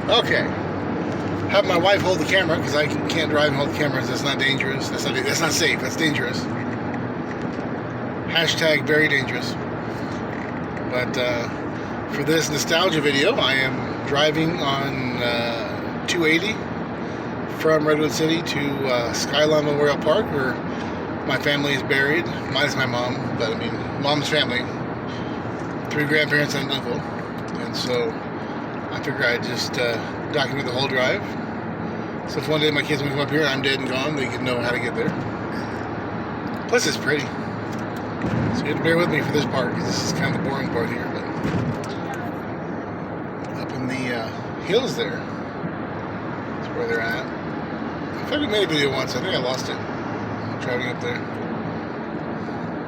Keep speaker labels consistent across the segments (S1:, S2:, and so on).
S1: Okay. Have my wife hold the camera because I can't drive and hold the cameras. That's not dangerous. That's not safe. That's dangerous. Hashtag very dangerous. But for this nostalgia video, I am driving on 280 from Redwood City to Skylawn Memorial Park, where my family is buried, minus my mom, but I mean, mom's family, 3 grandparents and an uncle. And so I figure I'd just document the whole drive. So if one day my kids will come up here and I'm dead and gone, they can know how to get there. Plus it's pretty. So you have to bear with me for this part, because this is kind of the boring part here. But up in the hills there, that's where they're at. I think we made a video once. I think I lost it driving up there.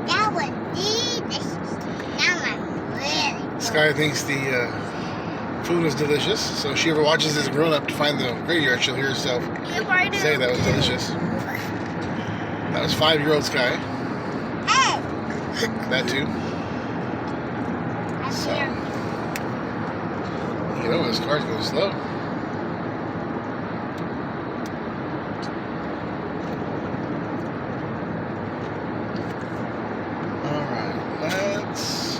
S2: That was delicious. Now I'm really
S1: Sky thinks the food was delicious, so if she ever watches this grown up to find the graveyard, she'll hear herself say that was delicious. That was 5-year-old Sky.
S2: Hey!
S1: That too. So, you know, this car's going slow. Alright, let's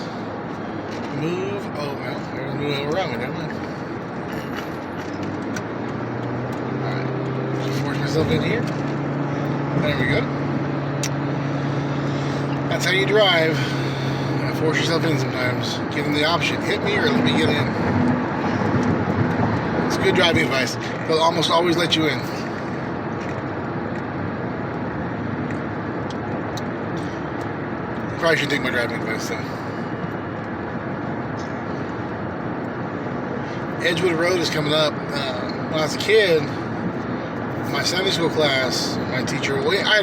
S1: move. Oh, well, we're moving around me, never mind. Alright, just force myself in here. There we go. That's how you drive. You gotta force yourself in sometimes. Give them the option. Hit me or let me get in. It's good driving advice. They'll almost always let you in. Probably should take my driving advice though. Edgewood Road is coming up. When I was a kid, my Sunday school class, my teacher, I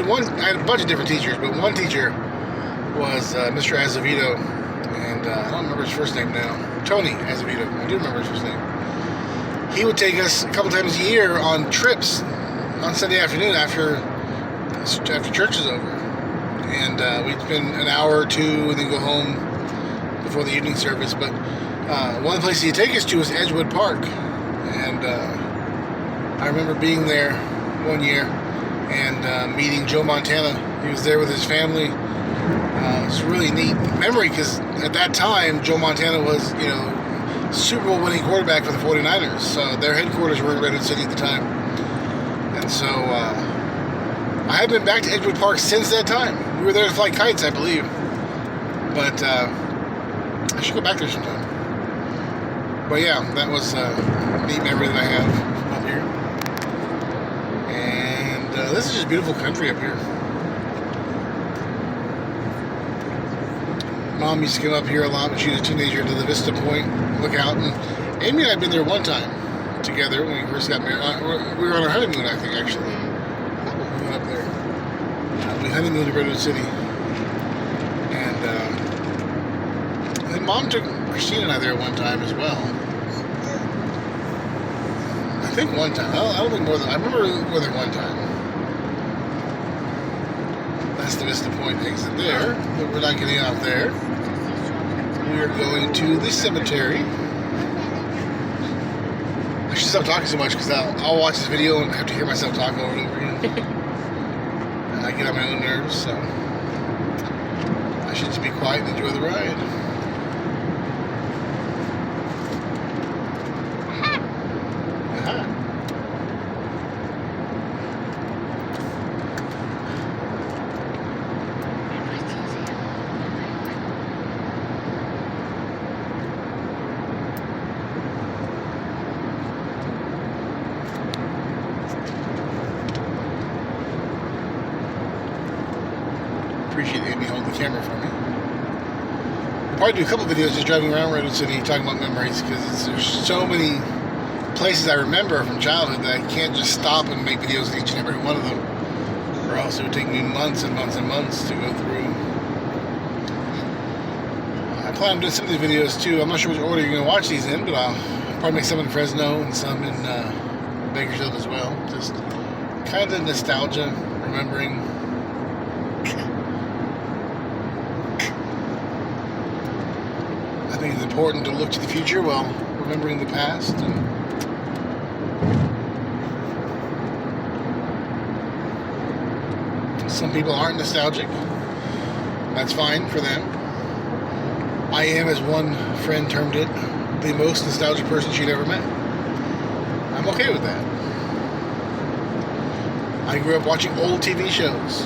S1: had a bunch of different teachers, but one teacher was Mr. Azevedo, and I don't remember his first name now. Tony Azevedo. I do remember his first name. He would take us a couple times a year on trips on Sunday afternoon after church is over, and we'd spend an hour or two and then go home before the evening service. But one of the places he'd take us to was Edgewood Park, and I remember being there one year and meeting Joe Montana. He was there with his family. It was a really neat memory, because at that time Joe Montana was, you know, Super Bowl winning quarterback for the 49ers. So their headquarters were in Redwood City at the time. And so I haven't been back to Edgewood Park since that time. We were there to fly kites, I believe. But I should go back there sometime. But yeah, that was a neat memory that I have up here. And this is just beautiful country up here. Mom used to come up here a lot when she was a teenager to the Vista Point lookout, and Amy and I had been there one time together when we first got married. We were on our honeymoon, I think, actually. We went up there. We honeymooned to Redwood City. And then Mom took Christine and I there one time as well. I think one time. I don't think more than... I remember we were there one time. That's the Vista Point exit there, but we're not getting out there. We are going to the cemetery. I should stop talking so much, because I'll watch this video and have to hear myself talk over and over again. And I get on my own nerves, so I should just be quiet and enjoy the ride. Aha. Appreciate Amy holding the camera for me. I'll probably do a couple videos just driving around Redwood City talking about memories, because there's so many places I remember from childhood that I can't just stop and make videos of each and every one of them, or else it would take me months and months and months to go through. I plan on doing some of these videos too. I'm not sure which order you're going to watch these in, but I'll probably make some in Fresno and some in Bakersfield as well. Just kind of nostalgia, remembering. I think it's important to look to the future while remembering the past. And Some people aren't nostalgic. That's fine for them. I am, as one friend termed it, the most nostalgic person she'd ever met. I'm okay with that. I grew up watching old TV shows.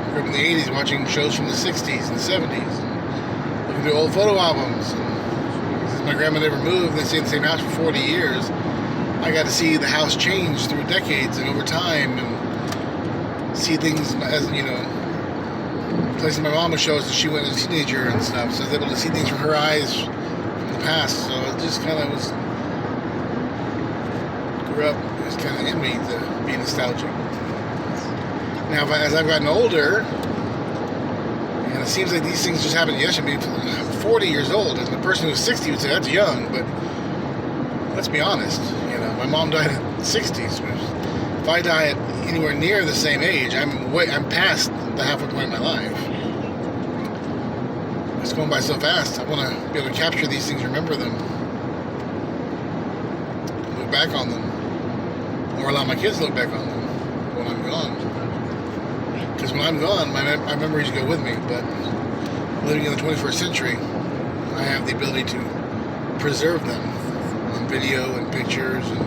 S1: I grew up in the 80s watching shows from the 60s and the 70s. Looking through old photo albums. And since my grandma never moved, they stayed in the same house for 40 years, I got to see the house change through decades and over time, and see things as, you know, places my mom would show us as she went as a teenager and stuff. So I was able to see things from her eyes from the past. So it just kind of grew up, it was kind of in me to be nostalgic. Now, as I've gotten older, and it seems like these things just happened yesterday. I'm 40 years old, and the person who's 60 would say that's young, but let's be honest. You know, my mom died at 60, so if I die at anywhere near the same age, I'm past the halfway point of my life. It's going by so fast. I want to be able to capture these things, remember them, look back on them, or allow my kids to look back on them when I'm gone. Because when I'm gone, my memories go with me. But living in the 21st century, I have the ability to preserve them on video and pictures and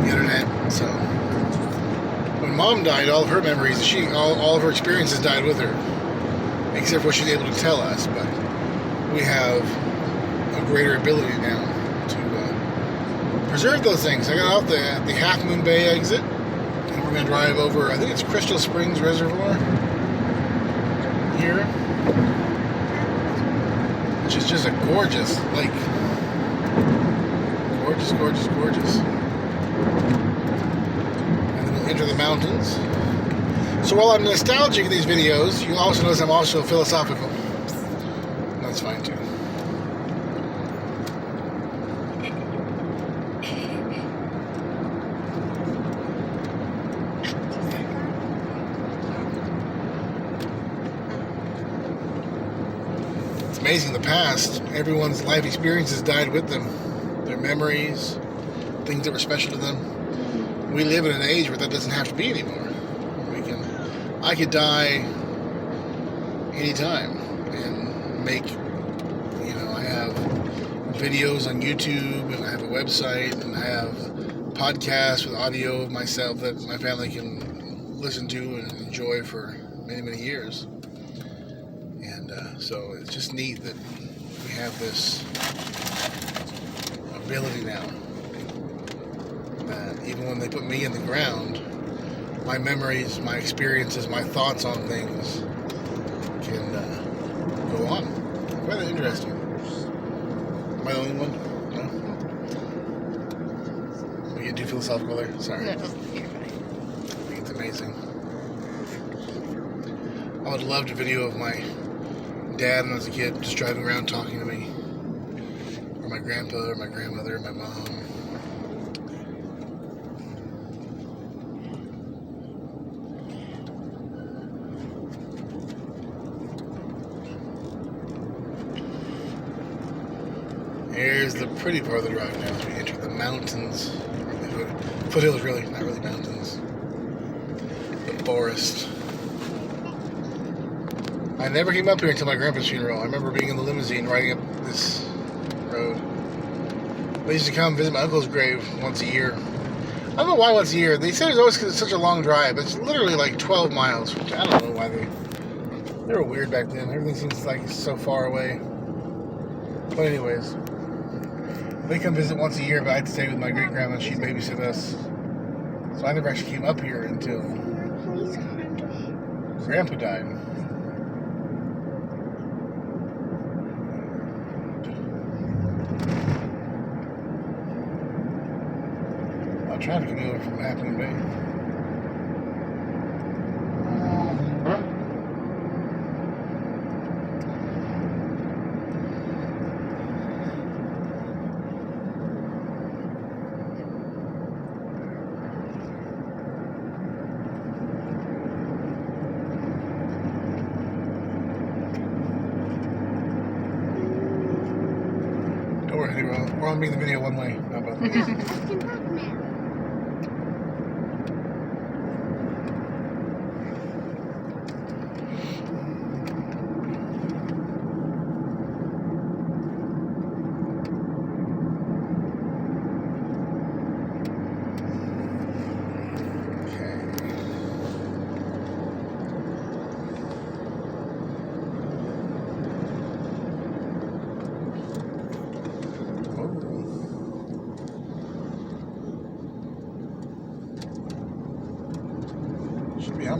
S1: the internet. So when Mom died, all of her memories, all of her experiences died with her, except for what she's able to tell us. But we have a greater ability now to preserve those things. I got off the Half Moon Bay exit, and we're going to drive over, I think it's Crystal Springs Reservoir here, which is just a gorgeous lake. Gorgeous, gorgeous, gorgeous. And then we'll enter the mountains. So while I'm nostalgic in these videos, you also notice I'm also philosophical. That's fine too. It's amazing, the past, everyone's life experiences died with them. Their memories, things that were special to them. We live in an age where that doesn't have to be anymore. I could die anytime and make, you know, I have videos on YouTube, and I have a website, and I have podcasts with audio of myself that my family can listen to and enjoy for many, many years. And so it's just neat that we have this ability now that even when they put me in the ground, my memories, my experiences, my thoughts on things can go on. Rather interesting. Am I the only one? No? We get too philosophical there? Sorry.
S3: No, you're fine.
S1: I think it's amazing. I would love a video of my dad when I was a kid just driving around talking to me. Or my grandpa, or my grandmother, or my mom. Here's the pretty part of the drive now as we enter the mountains. Foothills, really, not really mountains. The forest. I never came up here until my grandpa's funeral. I remember being in the limousine riding up this road. They used to come visit my uncle's grave once a year. I don't know why once a year. They said it was always because it's such a long drive. It's literally like 12 miles, which I don't know why they were weird back then. Everything seems like so far away. But anyways, they come visit once a year, but I'd stay with my great-grandma and she'd babysit us. So I never actually came up here until Grandpa died. I'm trying to get over from Half Moon Bay. We're on making the video one way, not both ways.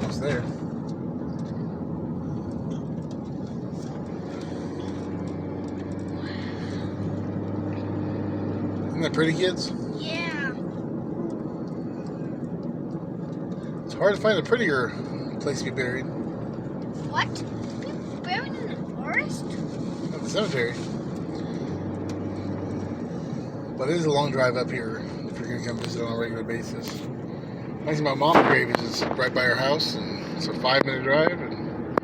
S1: almost there. Isn't that pretty, kids?
S2: Yeah.
S1: It's hard to find a prettier place to be buried.
S2: What? Buried in the forest?
S1: At the cemetery. But it is a long drive up here if you're going to come visit on a regular basis. Actually, my mom's grave is just right by her house, and it's a 5-minute drive and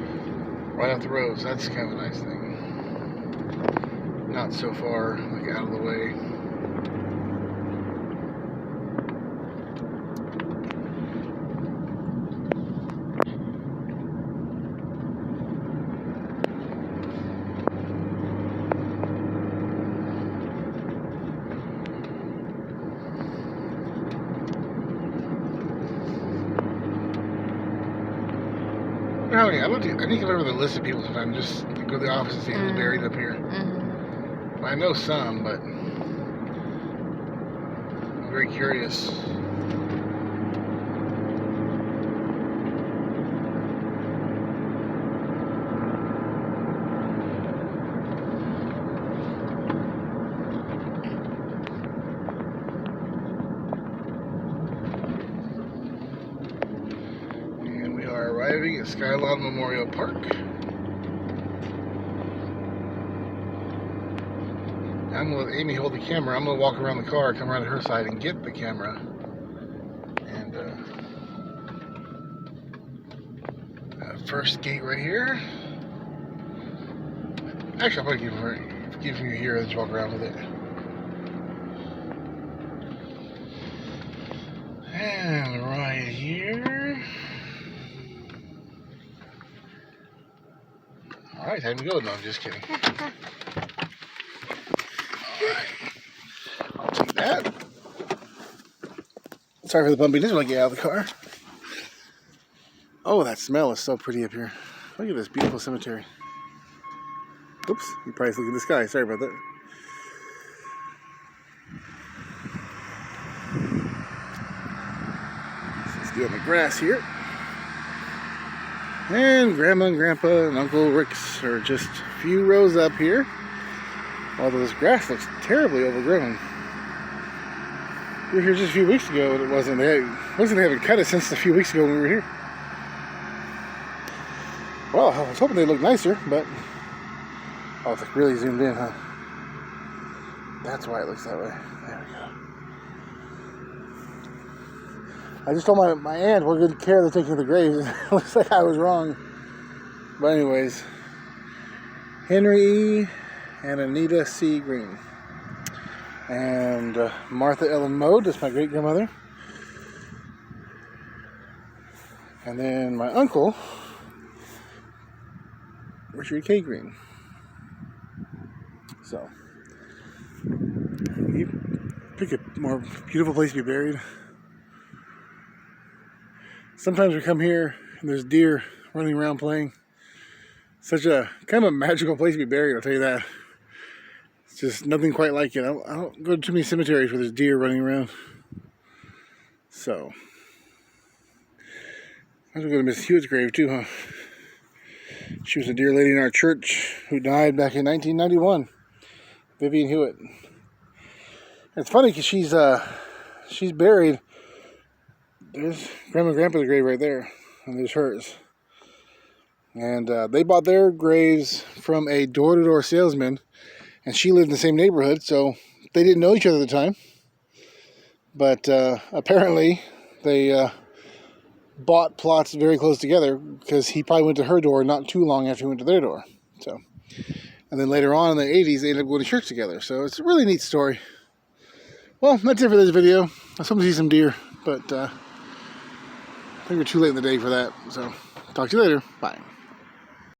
S1: right off the road, so that's kind of a nice thing. Not so far, like, out of the way. I need to remember the list of people sometimes. Just go to the office and see who's buried up here. I know some, but I'm very curious. Arriving at Skylawn Memorial Park. I'm going to let Amy hold the camera. I'm going to walk around the car, come around to her side and get the camera. And first gate right here. Actually, I'll probably give you here and just walk around with it. And right here. Alright, time to go. No, I'm just kidding. Alright. I'll take that. Sorry for the bumpy. Just want to get out of the car. Oh, that smell is so pretty up here. Look at this beautiful cemetery. Oops, you probably look at the sky. Sorry about that. Let's do it on the grass here. And Grandma and Grandpa and Uncle Rick's are just a few rows up here. Although this grass looks terribly overgrown. We were here just a few weeks ago and it wasn't. They haven't cut it since a few weeks ago when we were here. Well, I was hoping they looked nicer, but oh, it's like really zoomed in, huh? That's why it looks that way. There we go. I just told my aunt what good care they're taking of the graves. It looks like I was wrong. But anyways, Henry E. and Anita C. Green. And Martha Ellen Mode, that's my great-grandmother. And then my uncle, Richard K. Green. So, you pick a more beautiful place to be buried. Sometimes we come here and there's deer running around playing. Such a kind of a magical place to be buried, I'll tell you that. It's just nothing quite like it. I don't go to too many cemeteries where there's deer running around. So, I'm going to Miss Hewitt's grave too, huh? She was a dear lady in our church who died back in 1991. Vivian Hewitt. It's funny because she's buried. There's Grandma and Grandpa's grave right there, and there's hers. And they bought their graves from a door-to-door salesman, and she lived in the same neighborhood, so they didn't know each other at the time. But apparently, they bought plots very close together because he probably went to her door not too long after he went to their door. So, and then later on in the 80s, they ended up going to church together. So it's a really neat story. Well, that's it for this video. I was hoping to see some deer, but I think we're too late in the day for that. So, talk to you later. Bye.